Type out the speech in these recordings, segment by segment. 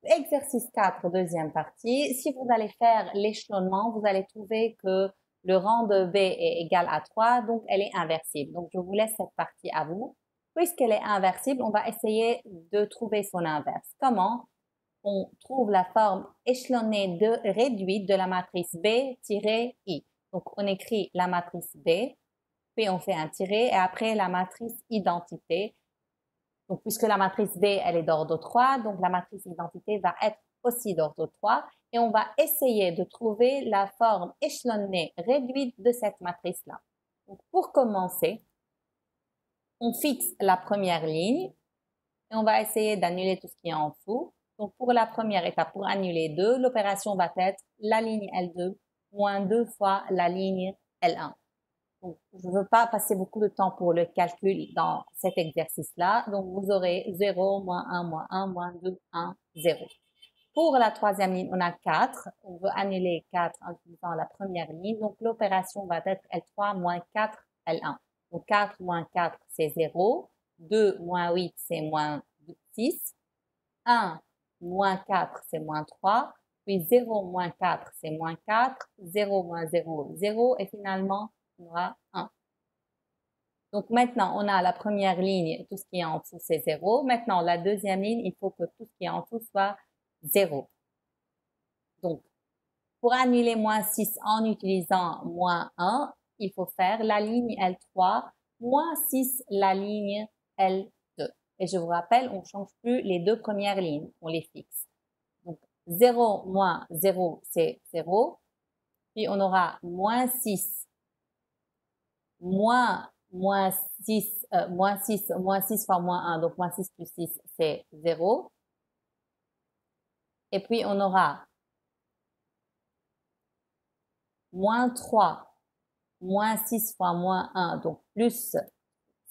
Exercice 4, deuxième partie. Si vous allez faire l'échelonnement, vous allez trouver que le rang de B est égal à 3, donc elle est inversible. Donc, je vous laisse cette partie à vous. Puisqu'elle est inversible, on va essayer de trouver son inverse. Comment? On trouve la forme échelonnée réduite de la matrice B-I. Donc, on écrit la matrice B, puis on fait un tiret, et après la matrice identité. Donc, puisque la matrice B, elle est d'ordre 3, donc la matrice identité va être aussi d'ordre 3. Et on va essayer de trouver la forme échelonnée réduite de cette matrice-là. Donc, pour commencer, on fixe la première ligne et on va essayer d'annuler tout ce qui est en dessous. Donc, pour la première étape, pour annuler 2, l'opération va être la ligne L2 moins 2 fois la ligne L1. Donc, je ne veux pas passer beaucoup de temps pour le calcul dans cet exercice-là. Donc, vous aurez 0, moins 1, moins 1, moins 2, 1, 0. Pour la troisième ligne, on a 4. On veut annuler 4 en utilisant la première ligne. Donc, l'opération va être L3 moins 4, L1. Donc, 4 moins 4, c'est 0. 2 moins 8, c'est moins 6. 1 moins 4, c'est moins 3. Puis 0 moins 4, c'est moins 4. 0 moins 0, 0. Et finalement, on aura 1. Donc maintenant, on a la première ligne, tout ce qui est en dessous, c'est 0. Maintenant, la deuxième ligne, il faut que tout ce qui est en dessous soit 0. Donc, pour annuler moins 6 en utilisant moins 1, il faut faire la ligne L3 moins 6 la ligne L2. Et je vous rappelle, on ne change plus les deux premières lignes, on les fixe. Donc, 0 moins 0, c'est 0. Puis, on aura moins 6 moins 6, moins 6 fois moins 1, donc moins 6 plus 6, c'est 0. Et puis, on aura moins 3, moins 6 fois moins 1, donc plus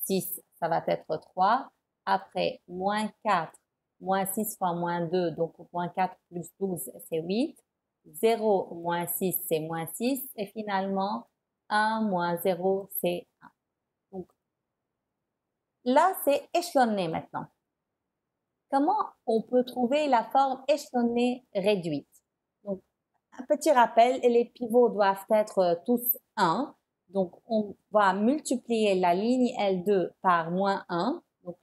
6, ça va être 3. Après, moins 4, moins 6 fois moins 2, donc moins 4 plus 12, c'est 8. 0 moins 6, c'est moins 6. Et finalement, 1 moins 0, c'est 1. Donc, là, c'est échelonné maintenant. Comment on peut trouver la forme échelonnée réduite? Donc, un petit rappel, les pivots doivent être tous 1. Donc, on va multiplier la ligne L2 par moins 1. Donc,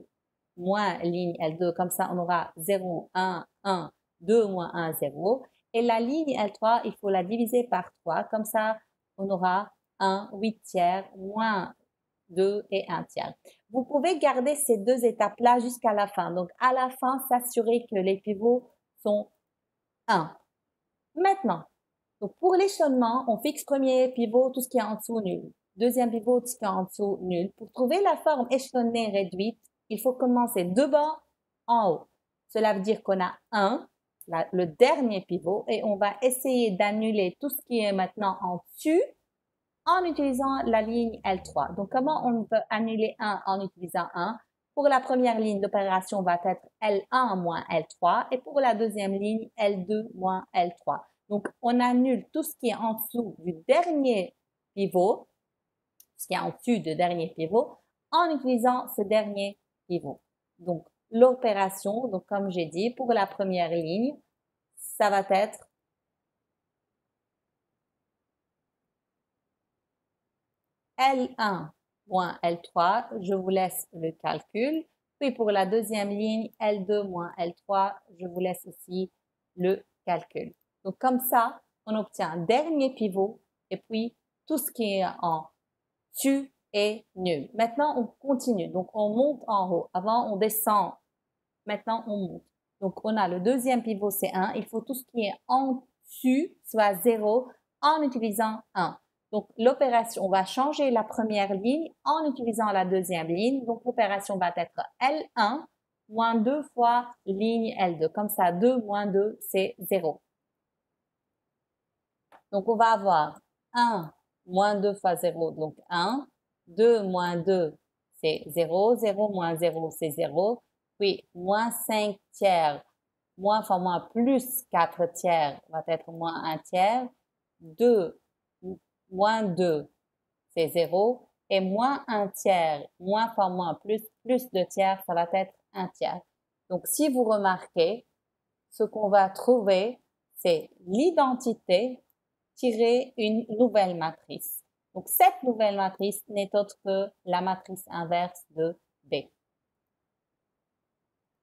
moins ligne L2, comme ça, on aura 0, 1, 1, 2, moins 1, 0. Et la ligne L3, il faut la diviser par 3. Comme ça, on aura 1, 8 tiers, moins 2 et 1 tiers. Vous pouvez garder ces deux étapes-là jusqu'à la fin. Donc, à la fin, s'assurer que les pivots sont 1. Maintenant, donc pour l'échelonnement, on fixe premier pivot, tout ce qui est en dessous, nul. Deuxième pivot, tout ce qui est en dessous, nul. Pour trouver la forme échelonnée réduite, il faut commencer de bas en haut. Cela veut dire qu'on a 1, le dernier pivot, et on va essayer d'annuler tout ce qui est maintenant en dessus en utilisant la ligne L3. Donc, comment on peut annuler 1 en utilisant 1? Pour la première ligne, l'opération va être L1 moins L3 et pour la deuxième ligne, L2 moins L3. Donc, on annule tout ce qui est en dessous du dernier pivot, ce qui est en dessus du dernier pivot, en utilisant ce dernier pivot. Donc, l'opération, donc comme j'ai dit, pour la première ligne, ça va être L1 moins L3, je vous laisse le calcul. Puis pour la deuxième ligne, L2 moins L3, je vous laisse aussi le calcul. Donc comme ça, on obtient un dernier pivot et puis tout ce qui est en dessus est nul. Maintenant, on continue. Donc on monte en haut. Avant, on descend. Maintenant, on monte. Donc on a le deuxième pivot, c'est 1. Il faut tout ce qui est en dessus soit 0 en utilisant 1. Donc, l'opération, on va changer la première ligne en utilisant la deuxième ligne. Donc, l'opération va être L1 moins 2 fois ligne L2. Comme ça, 2 moins 2, c'est 0. Donc, on va avoir 1 moins 2 fois 0, donc 1. 2 moins 2, c'est 0. 0 moins 0, c'est 0. Puis, moins 5 tiers, moins fois moins plus 4 tiers va être moins 1 tiers. 2 moins 2, c'est 0. Et moins 1 tiers, moins fois moins plus 2 tiers, ça va être 1 tiers. Donc, si vous remarquez, ce qu'on va trouver, c'est l'identité tirée une nouvelle matrice. Donc, cette nouvelle matrice n'est autre que la matrice inverse de B.